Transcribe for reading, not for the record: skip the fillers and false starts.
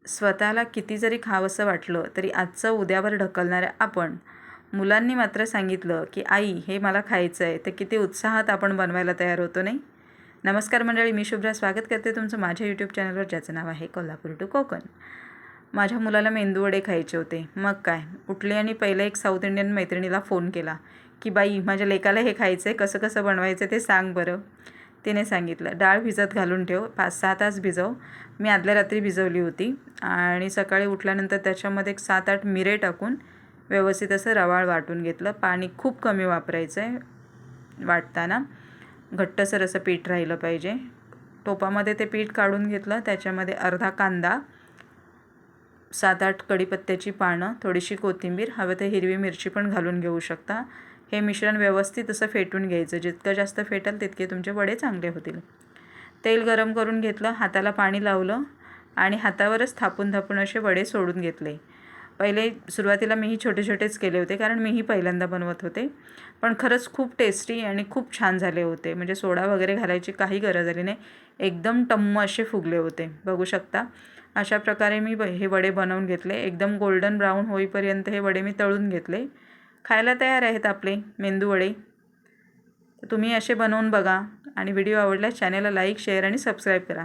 स्वतःला किती जरी खावंसं वाटलं तरी आजचं उद्यावर ढकलणाऱ्या आपण, मुलांनी मात्र सांगितलं की आई हे मला खायचं आहे, तर किती उत्साहात आपण बनवायला तयार होतो नाही. नमस्कार मंडळी, मी शुभ्रा स्वागत करते तुमचं माझ्या यूट्यूब चॅनलवर, ज्याचं नाव आहे कोल्हापूर टू कोकण. माझ्या मुलाला मेंदूवडे खायचे होते. मग काय, उठले आणि पहिलं एक साऊथ इंडियन मैत्रिणीला फोन केला की बाई माझ्या लेकाला हे खायचं आहे, कसं कसं बनवायचं ते सांग बरं. तिने सांगितलं, डाळ भिजत घालून ठेव, 5-6 तास भिजव. मी आदल्या रात्री भिजवली होती आणि सकाळी उठल्यानंतर त्याच्यामध्ये एक 7-8 मिरे टाकून व्यवस्थित असं रवाळ वाटून घेतलं. पाणी खूप कमी वापरायचं आहे वाटताना, घट्टसर असं पीठ राहिलं पाहिजे. टोपामध्ये ते पीठ काढून घेतलं. त्याच्यामध्ये अर्धा कांदा, 7-8 कढीपत्त्याची पानं, थोडीशी कोथिंबीर, हवं तर हिरवी मिरची पण घालून घेऊ शकता. हे मिश्रण व्यवस्थित असं फेटून घ्यायचं. जितकं जास्त फेटेल तितके तुमचे वडे चांगले होतील. तेल गरम करून घेतलं, हाताला पाणी लावलं आणि हातावरच थापून थापून असे वडे सोडून घेतले. पहिले सुरुवातीला मीही छोटे छोटेच केले होते, कारण मीही पहिल्यांदा बनवत होते. पण खरंच खूप टेस्टी आणि खूप छान झाले होते. म्हणजे सोडा वगैरे घालायची काही गरज आली नाही. एकदम टम्म असे फुगले होते, बघू शकता. अशा प्रकारे मी हे वडे बनवून घेतले. एकदम गोल्डन ब्राऊन होईपर्यंत हे वडे मी तळून घेतले. खायला तयार आहेत आपले मेंदू वडे. तुम्ही असे बनवून बघा आणि व्हिडिओ आवडल्यास चॅनलला लाईक, शेअर आणि सबस्क्राईब करा.